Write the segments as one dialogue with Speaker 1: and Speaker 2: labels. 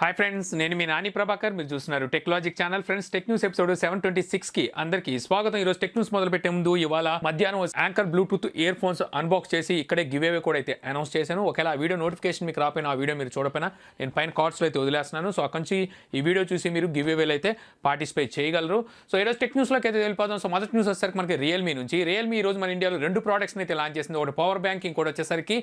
Speaker 1: Hi friends, నేను మీ నాని ప్రభాకర్. మీరు చూస్తున్నారు technologic channel. Friends, tech news episode 726 కి అందరికీ స్వాగతం. ఈరోజు టెక్ న్యూస్ మొదలు పెట్టే ముందు ఇవాళ మధ్యాహ్నం anchor Bluetooth ear phones unbox చేసి ఇక్కడే గివ్ అవే కూడా అయితే అనౌన్స్ చేశాను. ఒకవేళ ఆ వీడియో నోటిఫికేషన్ మీకు రాపోయినా, ఆ వీడియో మీరు చూడపోయినా నేను పైన కార్డ్స్లో అయితే వదిలేస్తున్నాను. సో అక్కడి నుంచి ఈ వీడియో చూసి మీరు గివ్ అవేలు అయితే పార్టిసిపేట్ చేయగలరు. సో ఈరోజు టెక్ న్యూస్లోకి అయితే వెళ్ళిపోదాం. సో మొదటి న్యూస్ వచ్చేసరికి మనకి రియల్మీ నుంచి. రియల్మీ ఈరోజు మన ఇండియాలో రెండు ప్రోడక్ట్స్ని అయితే లాంచ్ చేసింది. ఒకటి పవర్ బ్యాంక్, ఇంకోటి వచ్చేసరికి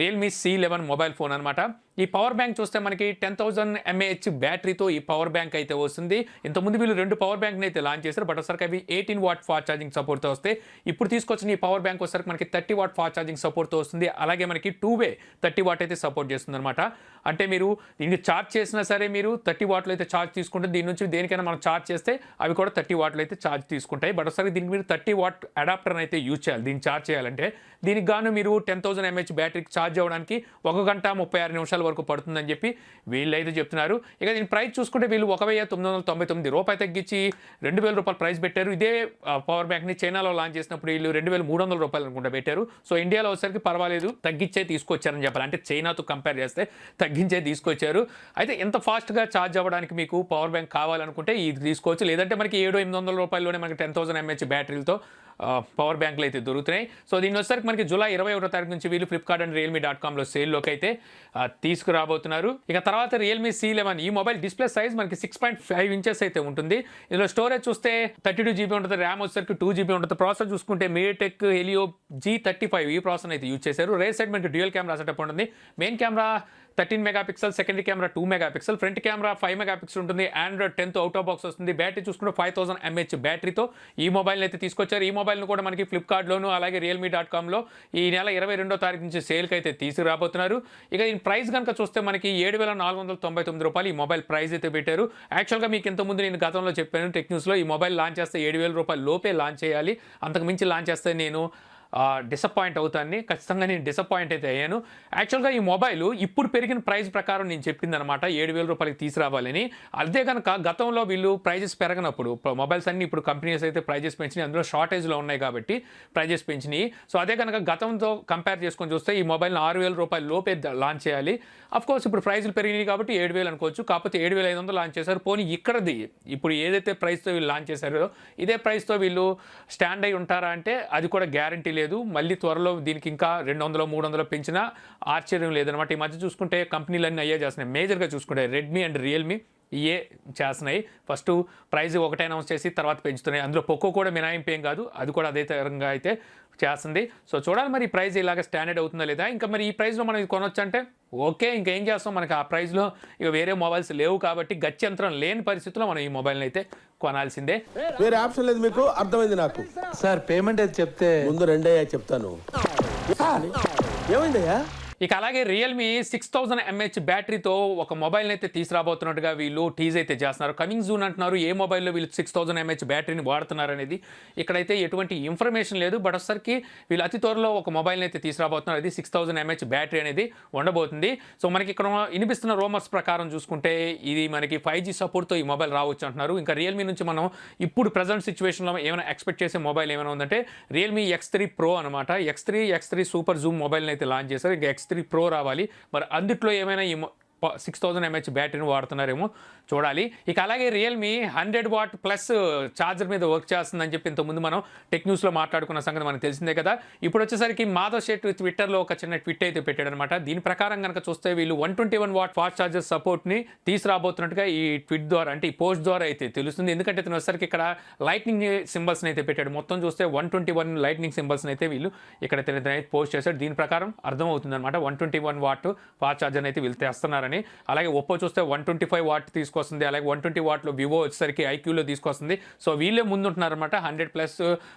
Speaker 1: రియల్మీ C11 మొబైల్ ఫోన్ అనమాట. ఈ పవర్ బ్యాంక్ చూస్తే మనకి 10,000 mAh బ్యాటరీతో ఈ పవర్ బ్యాంక్ అయితే వస్తుంది. ఇంతకుముందు వీళ్ళు రెండు పవర్ బ్యాంక్ని అయితే లాంచ్ చేశారు. బట్ ఒకసారికి అవి 18 వాట్ ఫాస్ట్ ఛార్జింగ్ సపోర్ట్తో వస్తాయి. ఇప్పుడు తీసుకొచ్చిన ఈ పవర్ బ్యాంక్ వచ్చేసరికి మనకి 30 వాట్ ఫాస్ట్ ఛార్జింగ్ సపోర్ట్తో వస్తుంది. అలాగే మనకి 2-వే 30 వాట్ అయితే సపోర్ట్ చేస్తుంది అనమాట. అంటే మీరు దీనికి ఛార్జ్ చేసినా సరే మీరు 30 వాట్లు అయితే ఛార్జ్ తీసుకుంటే, దీని నుంచి దేనికైనా మనం ఛార్జ్ చేస్తే అవి కూడా 30 వాట్లు అయితే ఛార్జ్ తీసుకుంటాయి. బట్ ఒకసారి దీనికి మీరు 30 వాట్ అడాప్టర్ని అయితే యూజ్ చేయాలి దీన్ని ఛార్జ్ చేయాలంటే. దీనికి గాను మీరు 10,000 mAh బ్యాటరీకి ఛార్జ్ అవ్వడానికి 1 గంట 36 నిమిషాల వరకు పడుతుందని చెప్పి వీళ్ళు అయితే చెప్తున్నారు. ఇక దీని ప్రైస్ చూసుకుంటే వీళ్ళు 1,999 రూపాయలు తగ్గించి 2,000 రూపాయలు ప్రైస్ పెట్టారు. ఇదే పవర్ బ్యాంక్ని చైనాలో లాంచ్ చేసినప్పుడు వీళ్ళు 2,300 రూపాయలు అనుకుంటా పెట్టారు. సో ఇండియాలో వచ్చేసరికి పర్వాలేదు, తగ్గించే తీసుకొచ్చారని చెప్పాలి. అంటే చైనాతో కంపేర్ చేస్తే తగ్గించే తీసుకొచ్చారు. అయితే ఎంత ఫాస్ట్గా ఛార్జ్ అవ్వడానికి మీకు పవర్ బ్యాంక్ కావాలనుకుంటే ఇది తీసుకోవచ్చు. లేదంటే మనకి 700-800 రూపాయల్లోనే మనకి 10,000 mAh బ్యాటరీలతో పవర్ బ్యాంకులు అయితే దొరుకుతున్నాయి. సో దీని వచ్చేసరికి మనకి జూలై 21వ తారీఖు నుంచి వీళ్ళు ఫ్లిప్కార్ట్ అండ్ realme.comలో సేల్లోకి అయితే తీసుకురాబోతున్నారు. ఇక తర్వాత రియల్మీ C11 ఈ మొబైల్ డిస్ప్లే సైజ్ మనకి 6.5 ఇంచెస్ అయితే ఉంటుంది. ఇందులో స్టోరేజ్ చూస్తే 32 GB ఉంటుంది. ర్యామ్ వచ్చేసరికి 2 GB ఉంటుంది. ప్రాసెసర్ చూసుకుంటే MediaTek Helio G35 ఈ ప్రాసెసర్ అయితే యూజ్ చేశారు. రేర్ సైడ్ మనకి డ్యూయల్ కెమెరా సెటప్ ఉంటుంది. Main camera 13 megapixel, secondary camera 2 megapixel, front camera 5 megapixel ఉంటుంది. Android 10తో అవుట్ ఆఫ్ బాక్స్ వస్తుంది. బ్యాటరీ చూసుకుంటే 5,000 mAh బ్యాటరీతో ఈ మొబైల్ని అయితే తీసుకొచ్చారు. ఈ మొబైల్ను కూడా మనకి ఫ్లిప్కార్ట్లోను అలాగే realme.comలో ఈ నెల 22వ తారీఖు నుంచి సేల్కి అయితే తీసుకురాబోతున్నారు. ఇక ఈ ప్రైస్ కనుక చూస్తే మనకి 7,499 రూపాయలు ఈ మొబైల్ ప్రైస్ అయితే పెట్టారు. యాక్చువల్గా మీకు ఇంతకుముందు నేను గతంలో చెప్పాను టెక్ న్యూస్లో, ఈ మొబైల్ లాంచ్ చేస్తే 7,000 రూపాయల లోపే లాంచ్ చేయాలి, అంతకు మించి లాంచ్ చేస్తే నేను డిసప్పాయింట్ అవుతాను. ఖచ్చితంగా నేను డిసప్పాయింట్ అయితే అయ్యాను. యాక్చువల్గా ఈ మొబైల్ ఇప్పుడు పెరిగిన ప్రైస్ ప్రకారం నేను చెప్పింది అనమాట 7,000 రూపాయలకి తీసుకురావాలని. అదే కనుక గతంలో వీళ్ళు ప్రైజెస్ పెరగనప్పుడు, మొబైల్స్ అన్ని ఇప్పుడు కంపెనీస్ అయితే ప్రైజెస్ పెంచినాయి, అందులో షార్టేజ్లో ఉన్నాయి కాబట్టి ప్రైజెస్ పెంచినాయి. సో అదే కనుక గతంతో కంపేర్ చేసుకొని చూస్తే ఈ మొబైల్ని 6,000 రూపాయల లోపే లాంచ్ చేయాలి. అఫ్కోర్స్ ఇప్పుడు ప్రైజులు పెరిగినాయి కాబట్టి 7,000 అనుకోవచ్చు. కాకపోతే 7,500 లాంచ్ చేశారు. పోనీ ఇక్కడది ఇప్పుడు ఏదైతే ప్రైస్తో వీళ్ళు లాంచ్ చేశారో ఇదే ప్రైస్తో వీళ్ళు స్టాండ్ అయి ఉంటారా అంటే అది కూడా గ్యారంటీ లేదు. మళ్ళీ త్వరలో దీనికి ఇంకా 200-300 పెంచినా ఆశ్చర్యం లేదనమాట. ఈ మధ్య చూసుకుంటే కంపెనీలన్నీ అయ్యే చేస్తున్నాయి. మేజర్గా చూసుకుంటే రెడ్మీ అండ్ రియల్మీ ఇయే చేస్తున్నాయి. ఫస్ట్ ప్రైస్ ఒకటే అనౌన్స్ చేసి తర్వాత పెంచుతున్నాయి. అందులో పోకో కూడా మినహాయింపు ఏం కాదు, అది కూడా అదే తరంగా అయితే చేస్తుంది. సో చూడాలి మరి ఈ ప్రైస్ ఇలాగ స్టాండర్డ్ అవుతుందా లేదా. ఇంకా మరి ఈ ప్రైస్లో మనం ఇది కొనొచ్చు అంటే ఓకే, ఇంకేం చేస్తాం, మనకి ఆ ప్రైస్లో ఇక వేరే మొబైల్స్ లేవు కాబట్టి గత్యంతరం లేని పరిస్థితుల్లో మనం ఈ మొబైల్ని అయితే కొనాల్సిందే.
Speaker 2: వేరే ఆప్షన్ లేదు మీకు, అర్థమైంది నాకు.
Speaker 3: సార్ పేమెంట్ అయితే చెప్తే
Speaker 2: ముందు రెండయ్యా చెప్తాను. ఏమైందయ్యా?
Speaker 1: ఇక అలాగే రియల్మీ 6,000 mAh బ్యాటరీతో ఒక మొబైల్ని అయితే తీసుకురాబోతున్నట్టుగా వీళ్ళు టీజ్ అయితే చేస్తున్నారు. కమింగ్ జూన్ అంటున్నారు. ఏ మొబైల్లో వీళ్ళు 6,000 mAh బ్యాటరీని వాడుతున్నారు అనేది ఇక్కడైతే ఎటువంటి ఇన్ఫర్మేషన్ లేదు. బట్ ఒకసారికి వీళ్ళు అతి త్వరలో ఒక మొబైల్ని అయితే తీసుకురాబోతున్నారు. అది 6,000 mAh బ్యాటరీ అనేది ఉండబోతుంది. సో మనకి ఇక్కడ వినిపిస్తున్న రూమర్స్ ప్రకారం చూసుకుంటే ఇది మనకి 5G సపోర్ట్తో ఈ మొబైల్ రావచ్చు అంటున్నారు. ఇంకా రియల్మీ నుంచి మనం ఇప్పుడు ప్రజెంట్ సిచ్యువేషన్లో ఏమైనా ఎక్స్పెక్ట్ చేసే మొబైల్ ఏమైనా ఉందంటే రియల్మీ X3 Pro అనమాట. X3 సూపర్ జూమ్ మొబైల్ని అయితే లాంచ్ చేశారు. ఇంకా X3 Pro రావాలి. మరి అందుట్లో ఏమైనా ఈ 6,000 mAh బ్యాటరీని వాడుతున్నారేమో చూడాలి. ఇక అలాగే రియల్మీ 100 వాట్ ప్లస్ ఛార్జర్ మీద వర్క్ చేస్తుందని చెప్పి ఇంతకుముందు మనం టెక్ న్యూస్లో మాట్లాడుకున్న సంగతి మనకు తెలిసిందే కదా. ఇప్పుడు వచ్చేసరికి మాధవ్ షెట్ ట్విట్టర్లో ఒక చిన్న ట్విట్ అయితే పెట్టాడనమాట. దీని ప్రకారం కనుక చూస్తే వీళ్ళు 121 వాట్ ఫాస్ట్ ఛార్జర్ సపోర్ట్ని తీసుకురాబోతున్నట్టుగా ఈ ట్వీట్ ద్వారా, అంటే ఈ పోస్ట్ ద్వారా అయితే తెలుస్తుంది. ఎందుకంటే ఇతను వచ్చేసరికి ఇక్కడ లైట్నింగ్ సింబల్స్ని అయితే పెట్టాడు. మొత్తం చూస్తే 121 లైట్నింగ్ సింబల్స్ని అయితే వీళ్ళు ఇక్కడ పోస్ట్ చేశాడు. దీని ప్రకారం అర్థమవుతుంది అనమాట 121 వాట్ ఫాస్ట్ ఛార్జర్ని అయితే వీళ్ళు తెస్తున్నారని. అలాగే ఒప్పో చూస్తే 125 వాట్ తీసుకొస్తుంది. అలాగే 120 వాట్లో వివో వచ్చేసరికి ఐక్యూలో తీసుకొస్తుంది. సో వీళ్ళే ముందుంటున్నారనమాట. 100+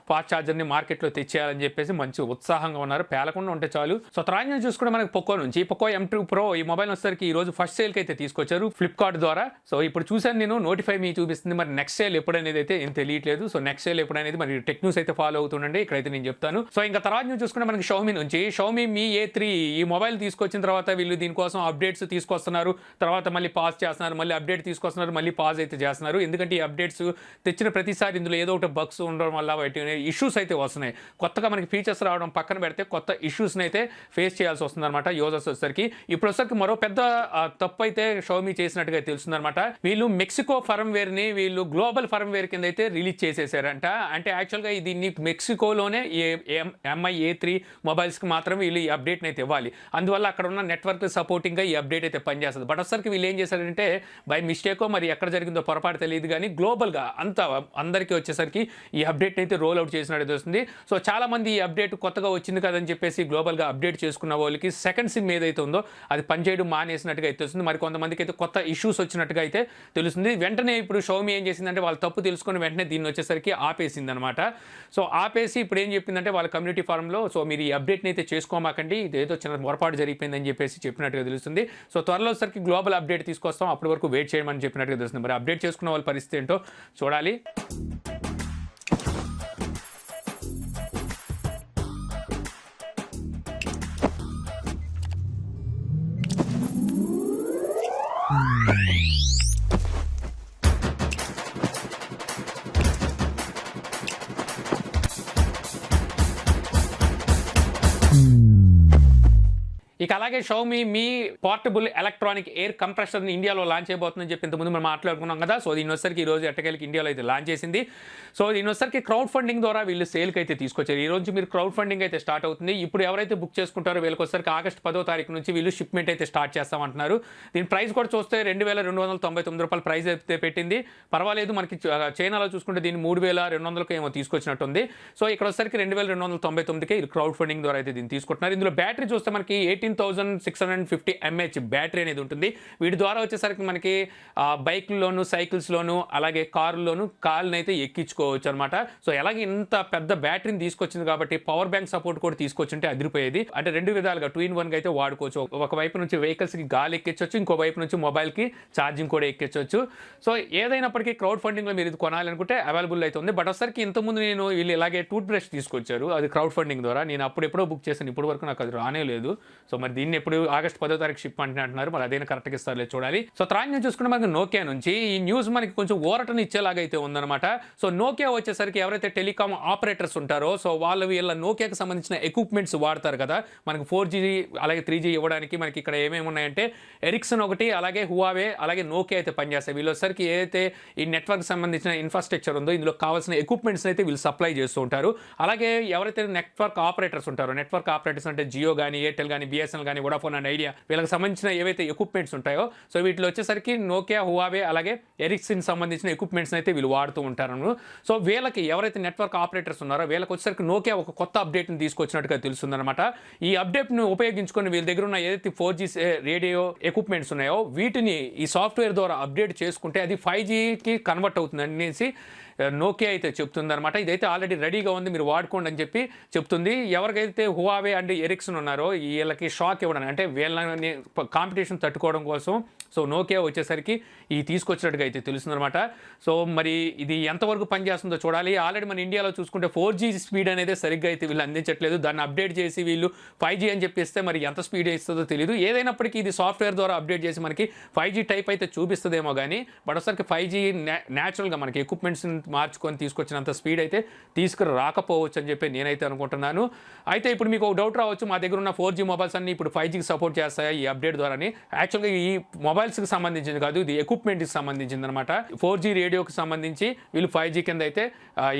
Speaker 1: ఫాస్ట్ ఛార్జర్ని మార్కెట్లో తెచ్చేయాలని చెప్పేసి మంచి ఉత్సాహంగా ఉన్నారు. పేలకుండా ఉంటే చాలు. సో తర్వాత చూసుకుంటే మనకి పోకో నుంచి పోకో M2 Pro ఈ మొబైల్ వచ్చేసరికి ఈ రోజు ఫస్ట్ సేల్కి అయితే తీసుకొచ్చారు ఫ్లిప్కార్ట్ ద్వారా. సో ఇప్పుడు చూసాను నేను, నోటిఫై మీ చూపిస్తుంది. మరి నెక్స్ట్ సేల్ ఎప్పుడనేది అయితే ఏం తెలియట్లేదు. సో నెక్స్ట్ సేల్ ఎప్పుడనేది మరి టెక్ న్యూస్ అయితే ఫాలో అవుతుండండి. ఇక్కడైతే నేను చెప్తాను. సో ఇంకా తర్వాత చూసుకుంటే మనకి షౌమీ నుంచి Xiaomi Mi A3 ఈ మొబైల్ తీసుకొచ్చిన తర్వాత వీళ్ళు దీనికోసం అప్డేట్స్ తీసుకొస్తారు తీసుకొస్తున్నారు, తర్వాత మళ్ళీ పాజ్ చేస్తున్నారు, మళ్ళీ అప్డేట్ తీసుకొస్తున్నారు, మళ్ళీ పాజ్ అయితే చేస్తున్నారు. ఎందుకంటే ఈ అప్డేట్స్ తెచ్చిన ప్రతిసారి ఇందులో ఏదో ఒకటి బగ్స్ ఉండడం వల్ల వాటి ఇష్యూస్ అయితే వస్తున్నాయి. కొత్తగా మనకి ఫీచర్స్ రావడం పక్కన పెడితే కొత్త ఇష్యూస్ని అయితే ఫేస్ చేయాల్సి వస్తుంది అనమాట యూజర్స్ వచ్చేసరికి. ఇప్పుడు వచ్చేసరికి మరో పెద్ద తప్పు అయితే షామీ చేసినట్టుగా తెలుస్తుందన్నమాట. వీళ్ళు మెక్సికో ఫర్మ్వేర్ని వీళ్ళు గ్లోబల్ ఫర్మ్వేర్ కింద అయితే రిలీజ్ చేసేసారంట. అంటే యాక్చువల్గా దీన్ని మెక్సికోలోనే MI A3 మొబైల్స్కి మాత్రమే వీళ్ళు ఈ అప్డేట్ని అయితే ఇవ్వాలి. అందువల్ల అక్కడ ఉన్న నెట్వర్క్ సపోర్టింగ్గా ఈ అప్డేట్ అయితే పనిచేస్తుంది. బట్ ఒకసారికి వీళ్ళు ఏం చేశారంటే బై మిస్టేకో మరి ఎక్కడ జరిగిందో పొరపాటు తెలియదు కానీ గ్లోబల్గా అందరికీ వచ్చేసరికి ఈ అప్డేట్ అయితే రోల్ అవుట్ చేసినట్టు తెలుస్తుంది. సో చాలా మంది ఈ అప్డేట్ కొత్తగా వచ్చింది కదని చెప్పేసి గ్లోబల్గా అప్డేట్ చేసుకున్న వాళ్ళకి సెకండ్ సిమ్ ఏదైతే ఉందో అది పనిచేయడం మానేసినట్టుగా అయితే తెలుస్తుంది. మరి కొంతమందికి అయితే కొత్త ఇష్యూస్ వచ్చినట్టుగా అయితే తెలుస్తుంది. వెంటనే ఇప్పుడు షామీ ఏం చేసిందంటే వాళ్ళు తప్పు తెలుసుకొని వెంటనే దీన్ని వచ్చేసరికి ఆపేసింది అనమాట. సో ఆపేసి ఇప్పుడు ఏం చెప్పిందంటే వాళ్ళ కమ్యూనిటీ ఫారంలో సో మీరు ఈ అప్డేట్ని అయితే చేసుకోమాకండి, ఇదేదో చిన్న పొరపాటు జరిగిపోయిందని చెప్పేసి చెప్పినట్టుగా తెలుస్తుంది. సో త్వరలో సరికి గ్లోబల్ అప్డేట్ తీసుకొస్తాం, అప్పటి వరకు వెయిట్ చేయమని చెప్పినట్టుగా తెలుస్తుంది. మరి అప్డేట్ చేసుకున్న వాళ్ళ పరిస్థితి ఏంటో చూడాలి. ఇక అలాగే షామీ మీ పోర్టబుల్ ఎలక్ట్రానిక్ ఎయిర్ కంప్రెషర్ని ఇండియాలో లాంచ్ చేయబోతుందని చెప్పి ఇంతకుముందు మనం మాట్లాడుకున్నాం కదా. సో దీని వచ్చరికి ఈరోజు ఎట్టకేలకి ఇండియాలో అయితే లాంచ్ చేసింది. సో దీని వచ్చరికి క్రౌడ్ ఫండింగ్ ద్వారా వీళ్ళు సేల్కి అయితే తీసుకొచ్చారు. ఈ రోజు మీరు క్రౌడ్ ఫండింగ్ అయితే స్టార్ట్ అవుతుంది. ఇప్పుడు ఎవరైతే బుక్ చేసుకుంటారో వీళ్ళకి వచ్చరికి ఆగస్టు 10వ తారీఖు నుంచి వీళ్ళు షిప్మెంట్ అయితే స్టార్ట్ చేస్తామంటున్నారు. దీని ప్రైస్ కూడా చూస్తే $2,299 ప్రైస్ అయితే పెట్టింది. పర్వాలేదు, మనకి చైనాలో చూసుకుంటే దీన్ని 3,200కి ఏమో తీసుకొచ్చినట్టుంది. సో ఇక్కడ వచ్చరికి 2,299కే వీళ్ళు క్రౌడ్ ఫండింగ్ ద్వారా అయితే దీన్ని తీసుకుంటున్నారు. ఇందులో బ్యాటరీ చూస్తే మనకి 18,650 mAh బ్యాటరీ అనేది ఉంటుంది. వీటి ద్వారా వచ్చేసరికి మనకి బైక్లోను, సైకిల్స్లోను, అలాగే కారుల్లోను కాల్ని అయితే ఎక్కించుకోవచ్చు అనమాట. సో ఎలాగే ఇంత పెద్ద బ్యాటరీని తీసుకొచ్చింది కాబట్టి పవర్ బ్యాంక్ సపోర్ట్ కూడా తీసుకొచ్చుంటే అదిరిపోయేది. అంటే రెండు విధాలుగా 2-in-1 అయితే వాడుకోవచ్చు. ఒక వైపు నుంచి వెహికల్స్కి గాలి ఎక్కించవచ్చు, ఇంకో వైపు నుంచి మొబైల్కి ఛార్జింగ్ కూడా ఎక్కించవచ్చు. సో ఏదైనప్పటికీ క్రౌడ్ ఫండింగ్లో మీరు ఇది కొనాలనుకుంటే అవైలబుల్ అయితే ఉంది. బట్ ఒకసారికి ఇంతకుముందు వీళ్ళు ఇలాగే టూత్ బ్రష్ తీసుకొచ్చారు, అది క్రౌడ్ ఫండింగ్ ద్వారా. నేను అప్పుడెప్పుడో బుక్ చేశాను, ఇప్పటి వరకు నాకు అది రానే లేదు. సో మరి దీన్ని ఎప్పుడు ఆగస్టు 10వ తారీఖు షిప్ అంటున్నారు, మరి అదైనా కరెక్ట్గా ఇస్తారులే చూడాలి. సో తర్వాత నుంచి చూసుకుంటే మనకి నోకియా నుంచి ఈ న్యూస్ మనకి కొంచెం ఊరటను ఇచ్చేలాగా అయితే ఉందన్నమాట. సో నోకియా వచ్చేసరికి ఎవరైతే టెలికామ్ ఆపరేటర్స్ ఉంటారో సో వాళ్ళు వీళ్ళ నోకియాకి సంబంధించిన ఎక్విప్మెంట్స్ వాడతారు కదా, మనకి 4G అలాగే 3G ఇవ్వడానికి మనకి ఇక్కడ ఏమేమి ఉన్నాయంటే ఎరిక్సన్ ఒకటి, అలాగే హువావే, అలాగే నోకియా అయితే పనిచేస్తాయి. వీళ్ళొసరికి ఏదైతే ఈ నెట్వర్క్ సంబంధించిన ఇన్ఫ్రాస్ట్రక్చర్ ఉందో ఇందులో కావాల్సిన ఎక్విప్మెంట్స్ అయితే వీళ్ళు సప్లై చేస్తూ ఉంటారు. అలాగే ఎవరైతే నెట్వర్క్ ఆపరేటర్స్ ఉంటారో, నెట్వర్క్ ఆపరేటర్స్ అంటే జియో కానీ, ఎయిర్టెల్ కానీ, బిఎస్ఎన్ఎల్ కానీ, వోడాఫోన్ అండ్ ఐడియా, వీళ్ళకి సంబంధించిన ఏవైతే ఎక్విప్మెంట్స్ ఉంటాయో సో వీటిలో వచ్చేసరికి నోకియా, హువావే, అలాగే ఎరిక్సన్ సంబంధించిన ఎక్విప్మెంట్స్ అయితే వీళ్ళు వాడుతూ ఉంటారు. సో వీళ్ళకి ఎవరైతే నెట్వర్క్ ఆపరేటర్స్ ఉన్నారో వీళ్ళకి వచ్చేసరికి నోకియా ఒక కొత్త అప్డేట్ని తీసుకొచ్చినట్టుగా తెలుస్తుందన్నమాట. ఈ అప్డేట్ను ఉపయోగించుకొని వీళ్ళ దగ్గర ఉన్న ఏదైతే 4G రేడియో ఎక్విప్మెంట్స్ ఉన్నాయో వీటిని ఈ సాఫ్ట్వేర్ ద్వారా అప్డేట్ చేసుకుంటే అది 5Gకి కన్వర్ట్ అవుతుంది అనేసి నోకియా అయితే చెప్తుంది అనమాట. ఇదైతే ఆల్రెడీ రెడీగా ఉంది, మీరు వాడుకోండి అని చెప్పి చెప్తుంది. ఎవరికైతే హువావే అండ్ ఎరిక్సన్ ఉన్నారో వీళ్ళకి షాక్ ఇవ్వడానికి, అంటే వీళ్ళని కాంపిటీషన్ తట్టుకోవడం కోసం సో నోకియా వచ్చేసరికి ఈ తీసుకొచ్చినట్టుగా అయితే తెలుస్తుందన్నమాట. సో మరి ఇది ఎంతవరకు పనిచేస్తుందో చూడాలి. ఆల్రెడీ మన ఇండియాలో చూసుకుంటే 4G స్పీడ్ అనేది సరిగ్గా అయితే వీళ్ళు అందించట్లేదు. దాన్ని అప్డేట్ చేసి వీళ్ళు 5G అని చెప్పిస్తే మరి ఎంత స్పీడ్ ఇస్తుందో తెలియదు. ఏదైనప్పటికీ ఇది సాఫ్ట్వేర్ ద్వారా అప్డేట్ చేసి మనకి 5G టైప్ అయితే చూపిస్తుందేమో కానీ బట్ ఒకసారికి 5G న్యాచురల్గా మనకి ఎక్విప్మెంట్స్ మార్చుకొని తీసుకొచ్చినంత స్పీడ్ అయితే తీసుకురాకపోవచ్చు అని చెప్పి నేనైతే అనుకుంటున్నాను. అయితే ఇప్పుడు మీకు ఒక డౌట్ రావచ్చు, మా దగ్గర ఉన్న 4G మొబైల్స్ అన్ని ఇప్పుడు 5Gకి సపోర్ట్ చేస్తాయా ఈ అప్డేట్ ద్వారాని. యాక్చువల్గా ఈ మొబైల్స్కి సంబంధించింది కాదు, ఇది ఎక్విప్మెంట్కి సంబంధించింది అనమాట. 4G రేడియోకి సంబంధించి వీళ్ళు 5G కింద అయితే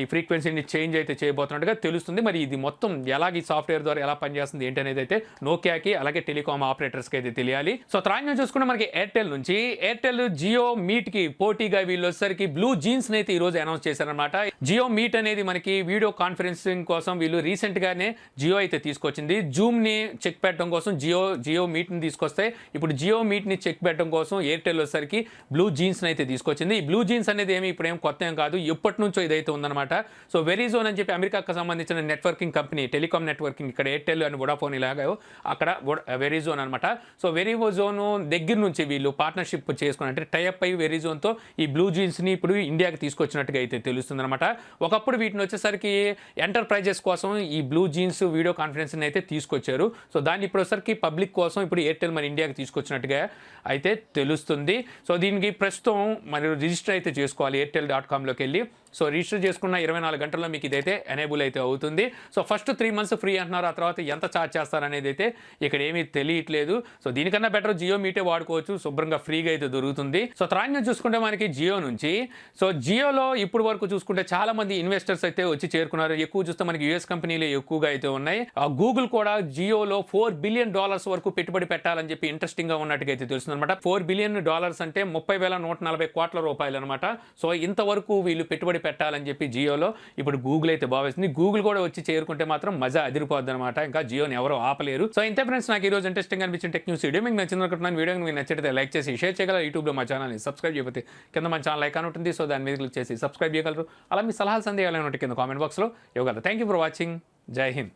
Speaker 1: ఈ ఫ్రీక్వెన్సీని చేంజ్ అయితే చేయబోతున్నట్టుగా తెలుస్తుంది. మరి ఇది మొత్తం ఎలాగ ఈ సాఫ్ట్వేర్ ద్వారా ఎలా పనిచేస్తుంది ఏంటి అనేది అయితే నోకియాకి అలాగే టెలికామ్ ఆపరేటర్స్కి అయితే తెలియాలి. సో త్రాన్యం చూసుకుంటే మనకి ఎయిర్టెల్ జియో మీట్కి పోటీగా వీళ్ళు వచ్చేసరికి బ్లూ జీన్స్ అయితే ఈ రోజు అనౌన్స్ చేశారనమాట. జియో మీట్ అనేది మనకి వీడియో కాన్ఫరెన్సింగ్ కోసం వీళ్ళు రీసెంట్ గానే జియో అయితే తీసుకొచ్చింది. జూమ్ ని చెక్ పెట్టడం కోసం జియో మీట్ ని తీసుకొస్తే ఇప్పుడు జియో మీట్ ని చెక్ పెట్టడం చేయడం కోసం ఎయిర్టెల్ వచ్చేసరికి బ్లూ జీన్స్ అయితే తీసుకొచ్చింది. ఈ బ్లూ జీన్స్ అనేది ఇప్పుడు ఏం కొత్త ఏం కాదు, ఎప్పటి నుంచో ఇదైతే ఉందన్నమాట. సో వెరీజోన్ అని చెప్పి అమెరికాకు సంబంధించిన నెట్వర్కింగ్ కంపెనీ, టెలికాం నెట్వర్కింగ్, ఇక్కడ ఎయిర్టెల్ అండ్ వొడాఫోన్ ఇలాగా అక్కడ వెరీజోన్ అనమాట. సో వెరీజోన్ దగ్గర నుంచి వీళ్ళు పార్ట్నర్షిప్ చేసుకుని అంటే టైఅప్ అయ్యి వెరీజోన్తో ఈ బ్లూ జీన్స్ని ఇప్పుడు ఇండియాకి తీసుకొచ్చినట్టుగా అయితే తెలుస్తుంది అనమాట. ఒకప్పుడు వీటిని వచ్చేసరికి ఎంటర్ప్రైజెస్ కోసం ఈ బ్లూ జీన్స్ వీడియో కాన్ఫరెన్స్ని అయితే తీసుకొచ్చారు. సో దాన్ని ఇప్పుడు వచ్చేసరికి పబ్లిక్ కోసం ఇప్పుడు ఎయిర్టెల్ మరి ఇండియాకి తీసుకొచ్చినట్టుగా అయితే తెలుస్తుంది. సో దీనికి ప్రస్తుతం మరి రిజిస్టర్ అయితే చేసుకోవాలి airtel.comలోకి వెళ్ళి. సో రిజిస్టర్ చేసుకున్న 24 గంటల్లో మీకు ఇదైతే ఎనేబుల్ అయితే అవుతుంది. సో ఫస్ట్ 3 months ఫ్రీ అంటున్నారు, ఆ తర్వాత ఎంత ఛార్జ్ చేస్తారనేది అయితే ఇక్కడ ఏమీ తెలియట్లేదు. సో దీనికన్నా బెటర్ జియో మీటే వాడుకోవచ్చు, శుభ్రంగా ఫ్రీగా అయితే దొరుకుతుంది. సో త్రాన్యం చూసుకుంటే మనకి జియో నుంచి, సో జియోలో ఇప్పుడు వరకు చూసుకుంటే చాలా మంది ఇన్వెస్టర్స్ అయితే వచ్చి చేరుకున్నారు. ఎక్కువ చూస్తే మనకి యూఎస్ కంపెనీలు ఎక్కువగా అయితే ఉన్నాయి. గూగుల్ కూడా జియోలో $4 billion వరకు పెట్టుబడి పెట్టాలని చెప్పి ఇంట్రెస్టింగ్ గా ఉన్నట్టుగా అయితే తెలుస్తుంది అనమాట. $4 billion అంటే 30,140 కోట్ల రూపాయలు అనమాట. సో ఇంతవరకు వీళ్ళు పెట్టుబడి పెట్టాలని చెప్పి జియోలో ఇప్పుడు గూగుల్ అయితే భావిస్తుంది. గూగుల్ కూడా వచ్చి చేరుకుంటే మాత్రం మజా అదిరిపోద్ది అనమాట. ఇంకా జియోని ఎవరో ఆపలేరు. సో ఇంతే ఫ్రెండ్స్, నాకు ఈ రోజు ఇంట్రెస్టింగ్ అనిపించిన టెక్ న్యూస్ వీడియో మీకు నచ్చింది అనుకుంటున్నాను. వీడియో మీకు నచ్చితే లైక్ చేసి షేర్ చేయగలరు. యూట్యూబ్లో మా ఛానల్ని సబ్స్క్రైబ్ చేయకపోతే కింద మన ఛానల్ ఐకాన్ ఉంటుంది, సో దాని మీద క్లిక్ చేసి సబ్స్క్రైబ్ చేయగలరు. అలా మీ సలహాలు సందేహాలు ఉంటే కింద కామెంట్ బాక్స్లో ఇవ్వగలరు. Thank you for watching. జై హింద్.